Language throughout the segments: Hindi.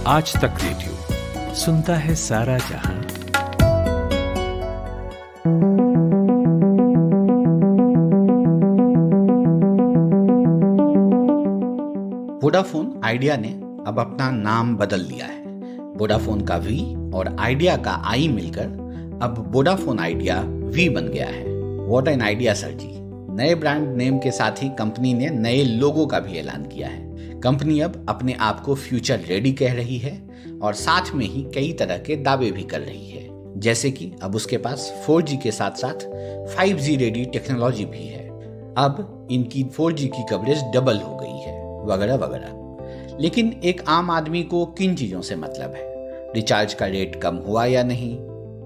आज तक रेडियो सुनता है सारा जहां। वोडाफोन आइडिया ने अब अपना नाम बदल लिया है। वोडाफोन का वी और आइडिया का आई मिलकर अब वोडाफोन आइडिया वी बन गया है। व्हाट एन आइडिया सर जी। नए ब्रांड नेम के साथ ही कंपनी ने नए लोगो का भी ऐलान किया है। कंपनी अब अपने आप को फ्यूचर रेडी कह रही है और साथ में ही कई तरह के दावे भी कर रही है, जैसे कि अब उसके पास 4G के साथ साथ 5G रेडी टेक्नोलॉजी भी है। अब इनकी 4G की कवरेज डबल हो गई है, वगैरह वगैरह। लेकिन एक आम आदमी को किन चीज़ों से मतलब है? रिचार्ज का रेट कम हुआ या नहीं,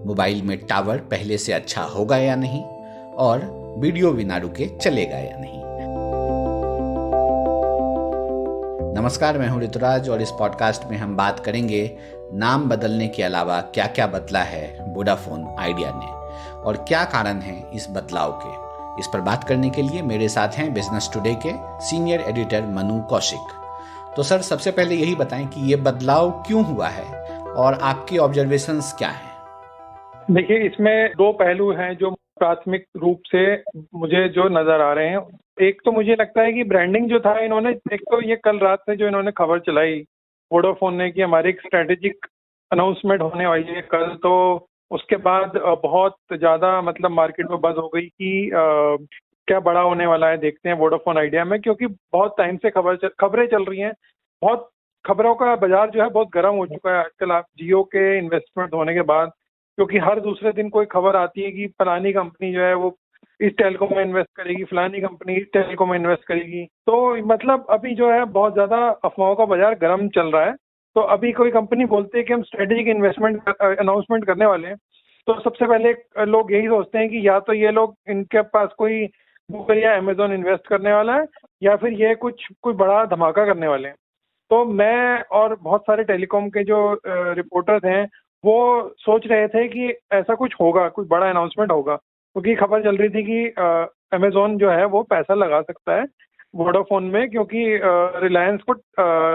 मोबाइल में टावर पहले से अच्छा होगा या नहीं, और वीडियो बिना रुके चलेगा या नहीं। नमस्कार, मैं हूं ऋतुराज और इस पॉडकास्ट में हम बात करेंगे नाम बदलने के अलावा क्या क्या बदला है वोडाफोन आइडिया ने और क्या कारण है इस बदलाव के। इस पर बात करने के लिए मेरे साथ हैं बिजनेस टुडे के सीनियर एडिटर मनु कौशिक। तो सर, सबसे पहले यही बताएं कि ये बदलाव क्यों हुआ है और आपकी ऑब्जर्वेशंस क्या हैं? देखिए, इसमें दो पहलू हैं जो प्राथमिक रूप से मुझे जो नजर आ रहे हैं। एक तो मुझे लगता है कि ब्रांडिंग जो था इन्होंने, एक तो ये कल रात से जो इन्होंने खबर चलाई वोडाफोन ने कि हमारी एक स्ट्रेटेजिक अनाउंसमेंट होने वाली है कल, तो उसके बाद बहुत ज्यादा मतलब मार्केट में बज़ हो गई कि क्या बड़ा होने वाला है, देखते हैं वोडाफोन आइडिया में। क्योंकि बहुत टाइम से खबरें चल रही हैं, बहुत खबरों का बाजार जो है बहुत गर्म हो चुका है आजकल। आप जियो के इन्वेस्टमेंट होने के बाद, क्योंकि हर दूसरे दिन कोई खबर आती है कि फलानी कंपनी जो है वो इस टेलको में इन्वेस्ट करेगी, फलानी कंपनी इस टेलको में इन्वेस्ट करेगी। तो मतलब अभी जो है बहुत ज्यादा अफवाहों का बाजार गर्म चल रहा है। तो अभी कोई कंपनी बोलती है कि हम स्ट्रेटेजिक इन्वेस्टमेंट अनाउंसमेंट करने वाले हैं, तो सबसे पहले लोग यही सोचते हैं कि या तो ये लोग, इनके पास कोई गूगल या अमेजोन इन्वेस्ट करने वाला है, या फिर ये कोई बड़ा धमाका करने वाले हैं। तो मैं और बहुत सारे टेलीकॉम के जो रिपोर्टर्स हैं वो सोच रहे थे कि ऐसा कुछ होगा, कुछ बड़ा अनाउंसमेंट होगा, क्योंकि खबर चल रही थी कि अमेजोन जो है वो पैसा लगा सकता है वोडाफोन में, क्योंकि रिलायंस को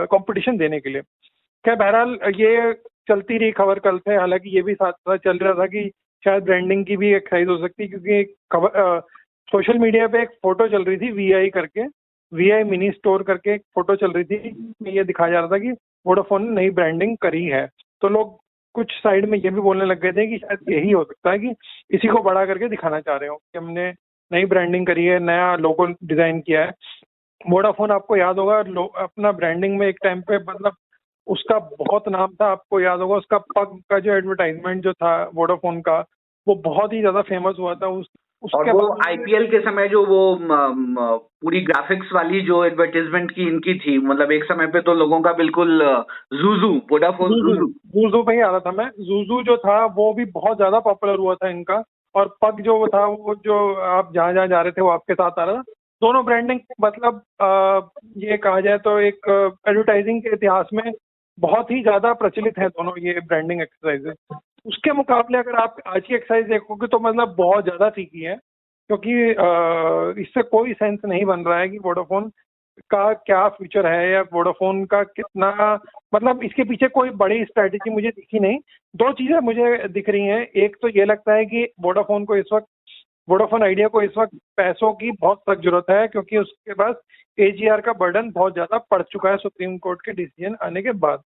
कंपटीशन देने के लिए। क्या, बहरहाल ये चलती रही खबर कल से। हालांकि ये भी साथ साथ चल रहा था कि शायद ब्रांडिंग की भी एक्सरसाइज हो सकती है, क्योंकि खबर सोशल मीडिया पे एक फोटो चल रही थी VI करके, VI मिनी स्टोर करके एक फोटो चल रही थी। ये दिखाया जा रहा था कि वोडाफोन ने नई ब्रांडिंग करी है। तो लोग कुछ साइड में ये भी बोलने लग गए थे कि शायद यही हो सकता है कि इसी को बड़ा करके दिखाना चाह रहे हो कि हमने नई ब्रांडिंग करी है, नया लोगो डिजाइन किया है। वोडाफोन, आपको याद होगा, अपना ब्रांडिंग में एक टाइम पे मतलब उसका बहुत नाम था। आपको याद होगा उसका पग का जो एडवर्टाइजमेंट जो था वोडाफोन का, वो बहुत ही ज्यादा फेमस हुआ था। और वो आईपीएल के समय जो वो पूरी ग्राफिक्स वाली जो एडवर्टाइजमेंट की इनकी थी, मतलब एक समय पे तो लोगों का बिल्कुल जूजू, वोडाफोन जूजू पे ही आ रहा था मैं। जूजू जो था वो भी बहुत ज्यादा पॉपुलर हुआ था इनका, और पग जो था वो जो आप जहाँ जहाँ जा रहे थे वो आपके साथ आ रहा था। दोनों ब्रांडिंग मतलब ये कहा जाए तो एक एडवर्टाइजिंग के इतिहास में बहुत ही ज्यादा प्रचलित है दोनों ये ब्रांडिंग एक्सरसाइजेज। उसके मुकाबले अगर आप आज की एक्सरसाइज देखोगे तो मतलब बहुत ज्यादा फीकी है, क्योंकि इससे कोई सेंस नहीं बन रहा है कि वोडाफोन का क्या फ्यूचर है या वोडाफोन का कितना, मतलब इसके पीछे कोई बड़ी स्ट्रेटेजी मुझे दिखी नहीं। दो चीजें मुझे दिख रही हैं। एक तो ये लगता है कि वोडाफोन आइडिया को इस वक्त पैसों की बहुत सख्त जरूरत है, क्योंकि उसके पास AGR का बर्डन बहुत ज्यादा पड़ चुका है सुप्रीम कोर्ट के डिसीजन आने के बाद।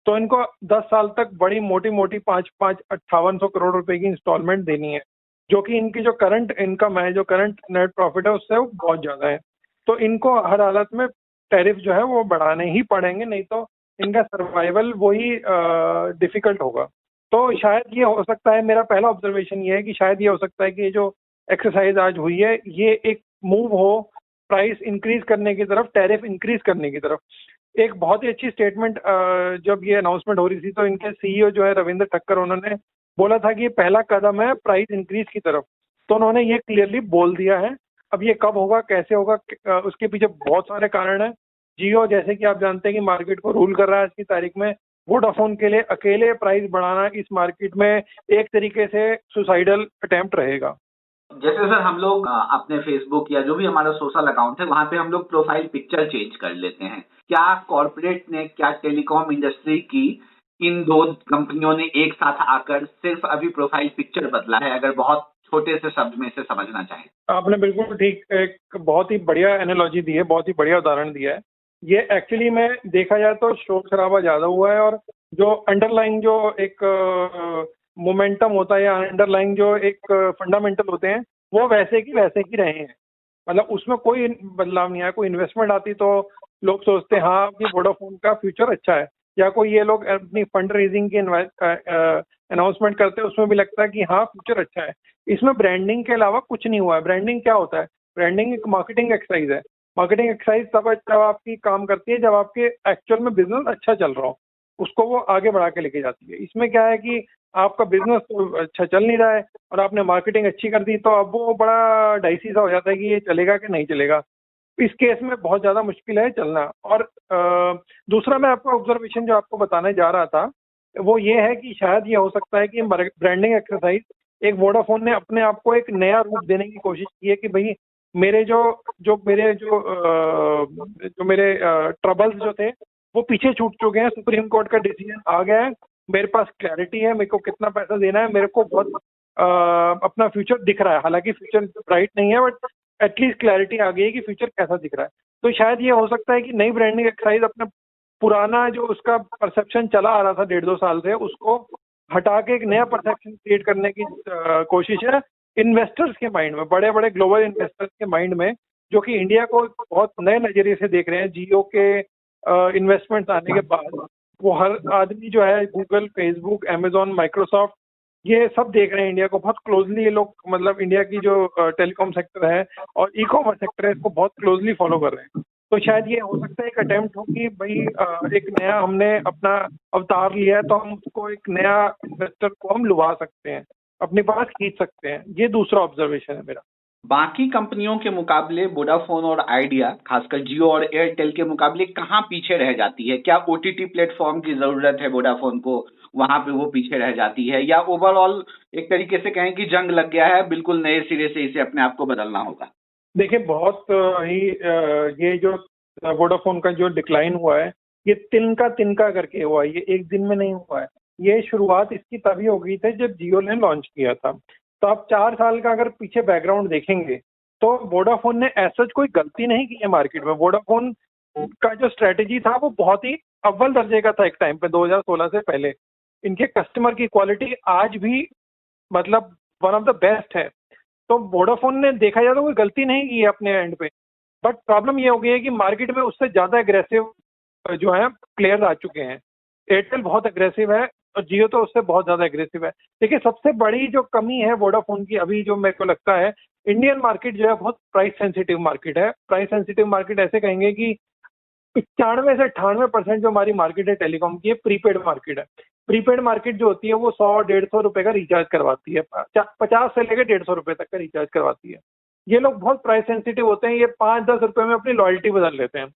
तो इनको 10 साल तक बड़ी मोटी 5800 करोड़ रुपए की इंस्टॉलमेंट देनी है, जो कि इनकी जो करंट इनकम है, जो करंट नेट प्रॉफिट है, उससे वो बहुत ज्यादा है। तो इनको हर हालत में टैरिफ जो है वो बढ़ाने ही पड़ेंगे, नहीं तो इनका सर्वाइवल वही डिफिकल्ट होगा। तो शायद ये हो सकता है, मेरा पहला ऑब्जर्वेशन ये है कि शायद ये हो सकता है कि ये जो एक्सरसाइज आज हुई है ये एक मूव हो प्राइस इंक्रीज करने की तरफ, टैरिफ इंक्रीज करने की तरफ। एक बहुत ही अच्छी स्टेटमेंट जब ये अनाउंसमेंट हो रही थी तो इनके CEO जो है रविंद्र ठक्कर, उन्होंने बोला था कि ये पहला कदम है प्राइस इंक्रीज की तरफ। तो उन्होंने ये क्लियरली बोल दिया है। अब ये कब होगा, कैसे होगा, उसके पीछे बहुत सारे कारण हैं। जियो, जैसे कि आप जानते हैं कि मार्केट को रूल कर रहा है आज की तारीख में, वोडाफोन के लिए अकेले प्राइस बढ़ाना इस मार्केट में एक तरीके से सुसाइडल अटेम्प्ट रहेगा। जैसे सर हम लोग अपने फेसबुक या जो भी हमारा सोशल अकाउंट है वहां पे हम लोग प्रोफाइल पिक्चर चेंज कर लेते हैं। क्या कॉर्पोरेट ने, क्या टेलीकॉम इंडस्ट्री की इन दो कंपनियों ने एक साथ आकर सिर्फ अभी प्रोफाइल पिक्चर बदला है, अगर बहुत छोटे से शब्द में से समझना चाहें? आपने बिल्कुल ठीक, एक बहुत ही बढ़िया एनालॉजी दी है, बहुत ही बढ़िया उदाहरण दिया है। ये एक्चुअली में देखा जाए तो शोर शराबा ज्यादा हुआ है, और जो अंडरलाइंग जो एक मोमेंटम होता है या अंडरलाइंग जो एक फंडामेंटल होते हैं वो वैसे ही रहे हैं। मतलब उसमें कोई बदलाव नहीं आया। कोई इन्वेस्टमेंट आती तो लोग सोचते हैं हाँ कि वोडाफोन का फ्यूचर अच्छा है, या कोई ये लोग अपनी फंड रेजिंग की अनाउंसमेंट करते हैं उसमें भी लगता है कि हाँ फ्यूचर अच्छा है। इसमें ब्रांडिंग के अलावा कुछ नहीं हुआ है। ब्रांडिंग क्या होता है? ब्रांडिंग एक मार्केटिंग एक्सरसाइज है। मार्केटिंग एक्सरसाइज तब जब आपकी काम करती है जब आपके एक्चुअल में बिजनेस अच्छा चल रहा हो, उसको वो आगे बढ़ा के लेके जाती है। इसमें क्या है कि आपका बिजनेस तो अच्छा चल नहीं रहा है और आपने मार्केटिंग अच्छी कर दी, तो अब वो बड़ा डाइसी सा हो जाता है कि ये चलेगा कि नहीं चलेगा। इस केस में बहुत ज़्यादा मुश्किल है चलना। और दूसरा मैं आपको ऑब्जर्वेशन जो आपको बताने जा रहा था वो ये है कि शायद ये हो सकता है कि ब्रांडिंग एक्सरसाइज एक वोडाफोन ने अपने आप को एक नया रूप देने की कोशिश की है कि भाई मेरे जो मेरे ट्रबल्स जो थे वो पीछे छूट चुके हैं। सुप्रीम कोर्ट का डिसीजन आ गया है, मेरे पास क्लैरिटी है, मेरे को कितना पैसा देना है, मेरे को बहुत अपना फ्यूचर दिख रहा है। हालांकि फ्यूचर ब्राइट नहीं है बट एटलीस्ट क्लैरिटी आ गई है कि फ्यूचर कैसा दिख रहा है। तो शायद ये हो सकता है कि नई ब्रांडिंग एक्सरसाइज अपना पुराना जो उसका परसेप्शन चला आ रहा था 1.5-2 साल से उसको हटा के एक नया परसेप्शन क्रिएट करने की कोशिश है इन्वेस्टर्स के माइंड में, बड़े बड़े ग्लोबल इन्वेस्टर्स के माइंड में, जो कि इंडिया को बहुत नए नजरिए से देख रहे हैं। जियो के इन्वेस्टमेंट्स आने के बाद वो हर आदमी जो है गूगल, फेसबुक, अमेजॉन, माइक्रोसॉफ्ट ये सब देख रहे हैं इंडिया को बहुत क्लोजली। ये लोग मतलब इंडिया की जो टेलीकॉम सेक्टर है और ई कॉमर्स सेक्टर है इसको बहुत क्लोजली फॉलो कर रहे हैं। तो शायद ये हो सकता है एक अटेम्प्ट हो कि भाई एक नया हमने अपना अवतार लिया है तो हम उसको एक नया इन्वेस्टर को हम लुभा सकते हैं, अपने पास खींच सकते हैं। ये दूसरा ऑब्जर्वेशन है मेरा। बाकी कंपनियों के मुकाबले वोडाफोन और आइडिया, खासकर जियो और एयरटेल के मुकाबले कहाँ पीछे रह जाती है? क्या ओटीटी प्लेटफॉर्म की जरूरत है वोडाफोन को, वहां पे वो पीछे रह जाती है, या ओवरऑल एक तरीके से कहें कि जंग लग गया है, बिल्कुल नए सिरे से इसे अपने आप को बदलना होगा? देखिए बहुत ही ये जो वोडाफोन का जो डिक्लाइन हुआ है ये तिनका करके हुआ है, ये एक दिन में नहीं हुआ है। ये शुरुआत इसकी तभी हो गई थी जब जियो ने लॉन्च किया था। तो आप 4 साल का अगर पीछे बैकग्राउंड देखेंगे तो वोडाफोन ने ऐसा कोई गलती नहीं की है मार्केट में। वोडाफोन का जो स्ट्रेटेजी था वो बहुत ही अव्वल दर्जे का था एक टाइम पे, 2016 से पहले। इनके कस्टमर की क्वालिटी आज भी मतलब वन ऑफ द बेस्ट है। तो वोडाफोन ने देखा जाए तो कोई गलती नहीं की है अपने एंड पे। बट प्रॉब्लम ये हो गई है कि मार्केट में उससे ज़्यादा एग्रेसिव जो है प्लेयर्स आ चुके हैं। एयरटेल बहुत एग्रेसिव है और जियो तो उससे बहुत ज़्यादा एग्रेसिव है। देखिए सबसे बड़ी जो कमी है वोडाफोन की अभी जो मेरे को लगता है, इंडियन मार्केट जो है बहुत प्राइस सेंसिटिव मार्केट है। प्राइस सेंसिटिव मार्केट ऐसे कहेंगे कि 95 से 98% जो हमारी मार्केट है टेलीकॉम की, प्रीपेड मार्केट है। प्रीपेड मार्केट जो होती है वो 100-150 रुपए का रिचार्ज करवाती है, 50 से लेकर 150 रुपए तक का रिचार्ज करवाती है। ये लोग बहुत प्राइस सेंसिटिव होते हैं, ये 5-10 रुपए में अपनी लॉयल्टी बदल लेते हैं।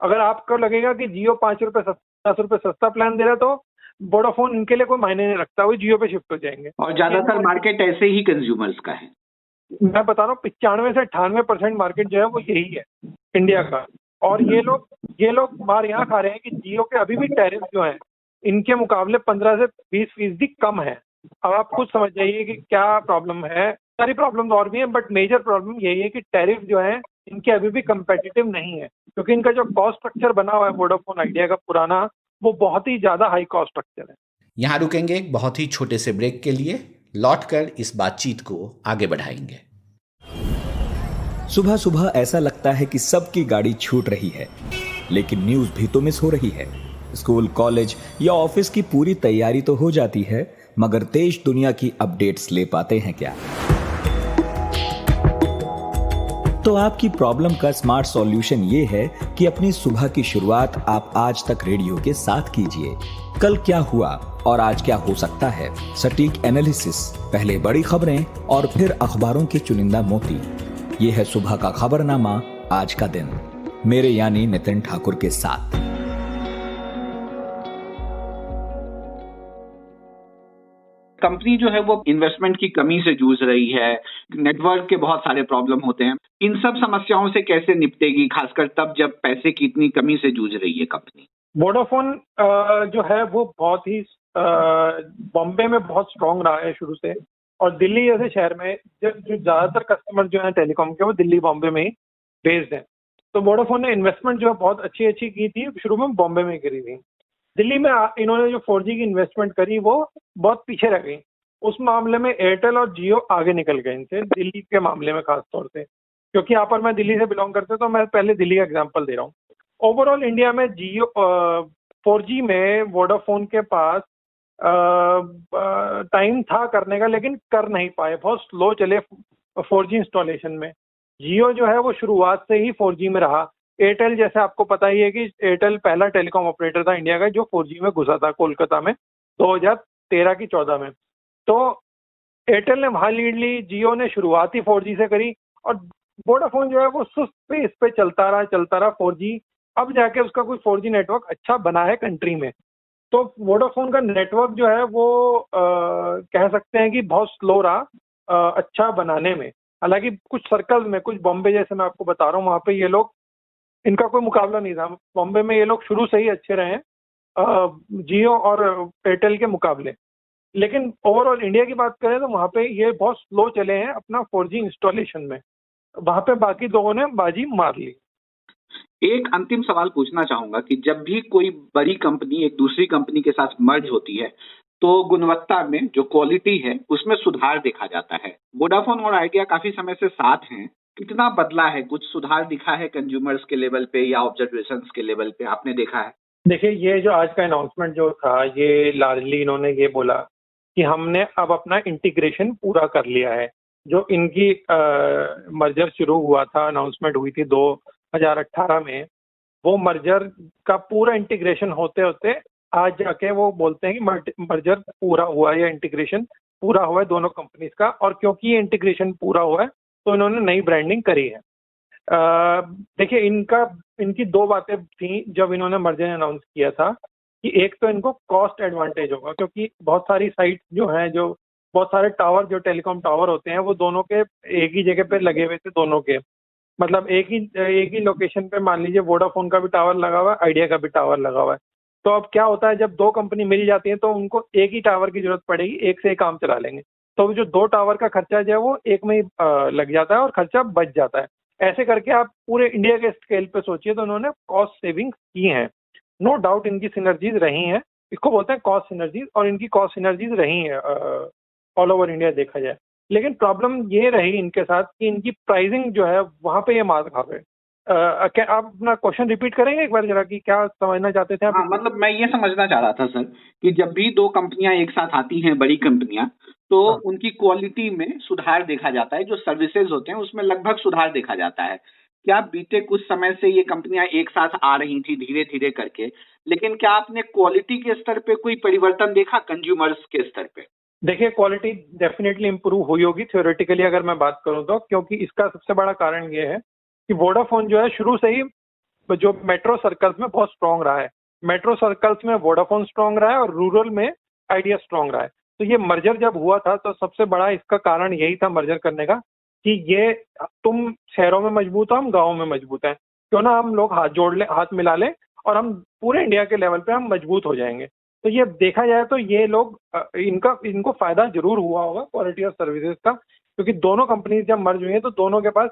अगर आपको लगेगा कि जियो 5 रुपए 10 रुपए सस्ता प्लान दे रहा है तो वोडाफोन इनके लिए कोई मायने नहीं रखता, वो जियो पे शिफ्ट हो जाएंगे। और ज्यादातर मार्केट ऐसे ही कंज्यूमर्स का है। मैं बता रहा हूँ 95 से 98% मार्केट जो है वो यही है इंडिया का। और ये लोग मार यहाँ खा रहे हैं कि जियो के अभी भी टैरिफ जो है इनके मुकाबले 15 से 20% कम है। अब आप खुद समझ जाइए कि क्या प्रॉब्लम है। सारी प्रॉब्लम और भी है बट मेजर प्रॉब्लम यही है कि टैरिफ जो है इनके अभी भी कंपेटिटिव नहीं है, क्योंकि इनका जो कॉस्ट स्ट्रक्चर बना हुआ है वोडाफोन आइडिया का पुराना, वो बहुत ही ज्यादा हाई कॉस्ट स्ट्रक्चर है। यहाँ रुकेंगे एक बहुत ही छोटे से ब्रेक के लिए, लौटकर इस बातचीत को आगे बढ़ाएंगे। सुबह सुबह ऐसा लगता है कि सबकी गाड़ी छूट रही है, लेकिन न्यूज भी तो मिस हो रही है। स्कूल, कॉलेज या ऑफिस की पूरी तैयारी तो हो जाती है, मगर देश दुनिया की अपडेट्स ले पाते हैं क्या? तो आपकी प्रॉब्लम का स्मार्ट सॉल्यूशन ये है कि अपनी सुबह की शुरुआत आप आज तक रेडियो के साथ कीजिए। कल क्या हुआ और आज क्या हो सकता है, सटीक एनालिसिस, पहले बड़ी खबरें और फिर अखबारों के चुनिंदा मोती। ये है सुबह का खबरनामा, आज का दिन, मेरे यानी नितिन ठाकुर के साथ। कंपनी जो है वो इन्वेस्टमेंट की कमी से जूझ रही है, नेटवर्क के बहुत सारे प्रॉब्लम होते हैं, इन सब समस्याओं से कैसे निपटेगी, खासकर तब जब पैसे की इतनी कमी से जूझ रही है कंपनी? वोडाफोन जो है वो बहुत ही बॉम्बे में बहुत स्ट्रांग रहा है शुरू से, और दिल्ली जैसे शहर में जो ज़्यादातर कस्टमर जो हैं टेलीकॉम के वो दिल्ली बॉम्बे में ही बेस्ड हैं। तो वोडाफोन ने इन्वेस्टमेंट जो है बहुत अच्छी अच्छी की थी, शुरू में बॉम्बे में करी थी। दिल्ली में इन्होंने जो 4G की इन्वेस्टमेंट करी वो बहुत पीछे रह गई। उस मामले में एयरटेल और जियो आगे निकल गए इनसे, दिल्ली के मामले में खास तौर से, क्योंकि यहाँ पर मैं दिल्ली से बिलोंग करता हूँ तो मैं पहले दिल्ली का एग्जांपल दे रहा हूँ। ओवरऑल इंडिया में जियो 4G में वोडाफोन के पास टाइम था करने का, लेकिन कर नहीं पाए, बहुत स्लो चले 4G इंस्टॉलेशन में। जियो जो है वो शुरुआत से ही 4G में रहा। एयरटेल जैसे आपको पता ही है कि एयरटेल पहला टेलीकॉम ऑपरेटर था इंडिया का जो 4G में घुसा था कोलकाता में 2013 की 14 में। तो एयरटेल ने वहाँ लीड ली, जियो ने शुरुआत ही 4G से करी, और वोडाफोन जो है वो सुस्त पे इस पे चलता रहा 4G। अब जाके उसका कोई 4G नेटवर्क अच्छा बना है कंट्री में। तो वोडाफोन का नेटवर्क जो है वो कह सकते हैं कि बहुत स्लो रहा अच्छा बनाने में। हालांकि कुछ सर्कल्स में, कुछ बॉम्बे जैसे मैं आपको बता रहा हूँ, वहाँ पे ये लोग, इनका कोई मुकाबला नहीं था। बॉम्बे में ये लोग शुरू से ही अच्छे रहे जियो और एयरटेल के मुकाबले। लेकिन ओवरऑल इंडिया की बात करें तो वहाँ पे ये बहुत स्लो चले हैं अपना 4G इंस्टॉलेशन में। वहाँ पे बाकी लोगों ने बाजी मार ली। एक अंतिम सवाल पूछना चाहूंगा कि जब भी कोई बड़ी कंपनी एक दूसरी कंपनी के साथ मर्ज होती है तो गुणवत्ता में जो क्वालिटी है उसमें सुधार देखा जाता है। वोडाफोन और आइडिया काफी समय से साथ हैं, कितना बदला है, कुछ सुधार दिखा है कंज्यूमर्स के लेवल पे या ऑब्जर्वेशंस के लेवल पे, आपने देखा है? देखिए, ये जो आज का अनाउंसमेंट जो था, ये लार्जली इन्होंने ये बोला कि हमने अब अपना इंटीग्रेशन पूरा कर लिया है। जो इनकी मर्जर शुरू हुआ था, अनाउंसमेंट हुई थी 2018 में, वो मर्जर का पूरा इंटीग्रेशन होते होते आज जाके वो बोलते हैं कि मर्जर पूरा हुआ है या इंटीग्रेशन पूरा हुआ है दोनों कंपनीज का। और क्योंकि ये इंटीग्रेशन पूरा हुआ है तो इन्होंने नई ब्रांडिंग करी है। देखिए, इनकी दो बातें थी जब इन्होंने मर्जर अनाउंस किया था कि एक तो इनको कॉस्ट एडवांटेज होगा, क्योंकि बहुत सारी साइट जो हैं, जो बहुत सारे टावर, जो टेलीकॉम टावर होते हैं, वो दोनों के एक ही जगह पे लगे हुए थे। दोनों के मतलब एक ही लोकेशन पे, मान लीजिए वोडाफोन का भी टावर लगा हुआ है, आइडिया का भी टावर लगा हुआ है। तो अब क्या होता है, जब दो कंपनी मिल जाती है तो उनको एक ही टावर की जरूरत पड़ेगी, एक से एक काम चला लेंगे। तो जो दो टावर का खर्चा जो है वो एक में ही लग जाता है और खर्चा बच जाता है। ऐसे करके आप पूरे इंडिया के स्केल पे सोचिए तो उन्होंने कॉस्ट सेविंग की हैं। नो डाउट इनकी सिनर्जीज रही हैं, इसको बोलते हैं कॉस्ट सिनर्जीज, और इनकी कॉस्ट सिनर्जीज रही हैं ऑल ओवर इंडिया देखा जाए। लेकिन प्रॉब्लम ये रही इनके साथ कि इनकी प्राइसिंग जो है वहाँ पे ये मार खा गए। क्या आप अपना क्वेश्चन रिपीट करेंगे एक बार जरा, कि क्या समझना चाहते थे आप? हाँ, मतलब मैं ये समझना चाह रहा था सर कि जब भी दो कंपनियां एक साथ आती हैं, बड़ी कंपनियां, तो हाँ। उनकी क्वालिटी में सुधार देखा जाता है, जो सर्विसेज होते हैं उसमें लगभग सुधार देखा जाता है। क्या बीते कुछ समय से ये कंपनियां एक साथ आ रही थी धीरे धीरे करके, लेकिन क्या आपने क्वालिटी के स्तर पे कोई परिवर्तन देखा कंज्यूमर्स के स्तर पे? देखिए, क्वालिटी डेफिनेटली इंप्रूव हुई होगी थ्योरेटिकली अगर मैं बात करूं तो, क्योंकि इसका सबसे बड़ा कारण ये है कि वोडाफोन जो है शुरू से ही जो मेट्रो सर्कल्स में बहुत स्ट्रांग रहा है। मेट्रो सर्कल्स में वोडाफोन स्ट्रांग रहा है और रूरल में आइडिया स्ट्रांग रहा है। तो ये मर्जर जब हुआ था तो सबसे बड़ा इसका कारण यही था मर्जर करने का, कि ये तुम शहरों में मजबूत हो, हम गाँव में मजबूत हैं, क्यों ना हम लोग हाथ जोड़ लें, हाथ मिला लें, और हम पूरे इंडिया के लेवल पे हम मजबूत हो जाएंगे। तो ये देखा जाए तो ये लोग इनको फायदा जरूर हुआ होगा क्वालिटी ऑफ सर्विसेज का, क्योंकि दोनों कंपनी जब मर्ज हुई है तो दोनों के पास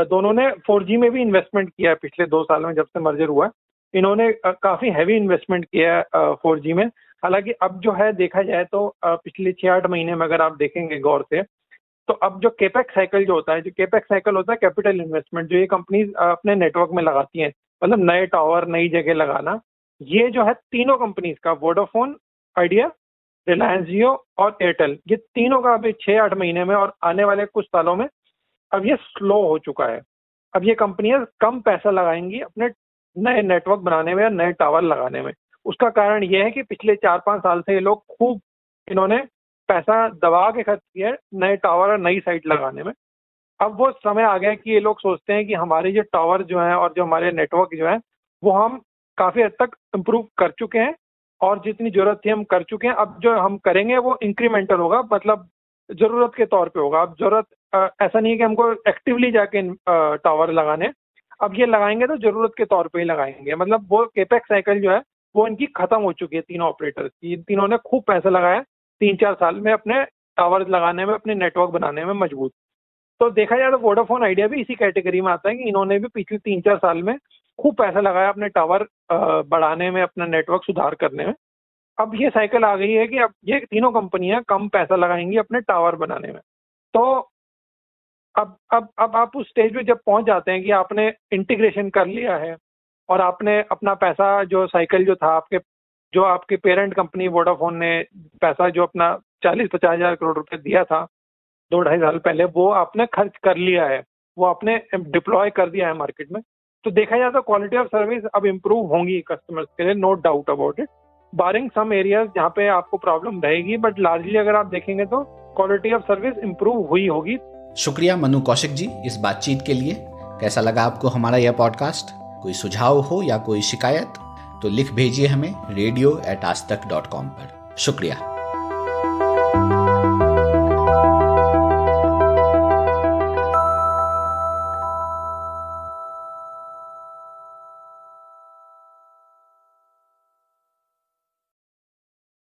दोनों ने 4G में भी इन्वेस्टमेंट किया है पिछले 2 साल में, जब से मर्जर हुआ है। इन्होंने काफी हैवी इन्वेस्टमेंट किया है 4G में। हालांकि अब जो है देखा जाए तो पिछले 6-8 महीने में अगर आप देखेंगे गौर से, तो अब जो केपेक्स साइकिल जो होता है, जो केपेक्स साइकिल होता है कैपिटल इन्वेस्टमेंट, जो ये कंपनी अपने नेटवर्क में लगाती हैं, मतलब नए टावर, नई जगह लगाना, ये जो है तीनों कंपनीज का, वोडाफोन, आइडिया, रिलायंस जियो और एयरटेल, ये तीनों का अभी 6-8 महीने में और आने वाले कुछ सालों में अब ये स्लो हो चुका है। अब ये कंपनियां कम पैसा लगाएंगी अपने नए नेटवर्क बनाने में या नए टावर लगाने में। उसका कारण ये है कि पिछले 4-5 साल से ये लोग खूब इन्होंने पैसा दबा के खर्च किया है नए टावर और नई साइट लगाने में। अब वो समय आ गया कि ये लोग सोचते हैं कि हमारे जो टावर जो हैं और जो हमारे नेटवर्क जो हैं वो हम काफ़ी हद तक इम्प्रूव कर चुके हैं, और जितनी जरूरत थी हम कर चुके हैं। अब जो हम करेंगे वो इंक्रीमेंटल होगा, मतलब जरूरत के तौर पे होगा। अब जरूरत ऐसा नहीं है कि हमको एक्टिवली जाके टावर लगाने, अब ये लगाएंगे तो जरूरत के तौर पे ही लगाएंगे। मतलब वो केपेक्स साइकिल जो है वो इनकी खत्म हो चुकी है तीनों ऑपरेटर्स की। इन तीनों ने खूब पैसा लगाया 3-4 साल में अपने टावर लगाने में, अपने नेटवर्क बनाने में मजबूत। तो देखा जाए तो वोडाफोन आइडिया भी इसी कैटेगरी में आता है कि इन्होंने भी पिछले 3-4 साल में खूब पैसा लगाया अपने टावर बढ़ाने में, अपना नेटवर्क सुधार करने में। अब ये साइकिल आ गई है कि अब ये तीनों कंपनियां कम पैसा लगाएंगी अपने टावर बनाने में। तो अब आप उस स्टेज पे जब पहुंच जाते हैं कि आपने इंटीग्रेशन कर लिया है और आपने अपना पैसा जो साइकिल जो था आपके पेरेंट कंपनी वोडाफोन ने पैसा जो अपना 40-50 हज़ार करोड़ रुपए दिया था 2-2.5 साल पहले, वो आपने खर्च कर लिया है, वो आपने डिप्लॉय कर दिया है मार्केट में। तो देखा जाए तो क्वालिटी ऑफ सर्विस अब इम्प्रूव होंगी कस्टमर्स के लिए, no doubt about it, barring some areas जहाँ पे आपको प्रॉब्लम रहेगी, बट लार्जली अगर आप देखेंगे तो क्वालिटी ऑफ सर्विस इम्प्रूव हुई होगी। शुक्रिया मनु कौशिक जी इस बातचीत के लिए। कैसा लगा आपको हमारा यह पॉडकास्ट? कोई सुझाव हो या कोई शिकायत तो लिख भेजिए हमें radio@aajtak.com पर। शुक्रिया।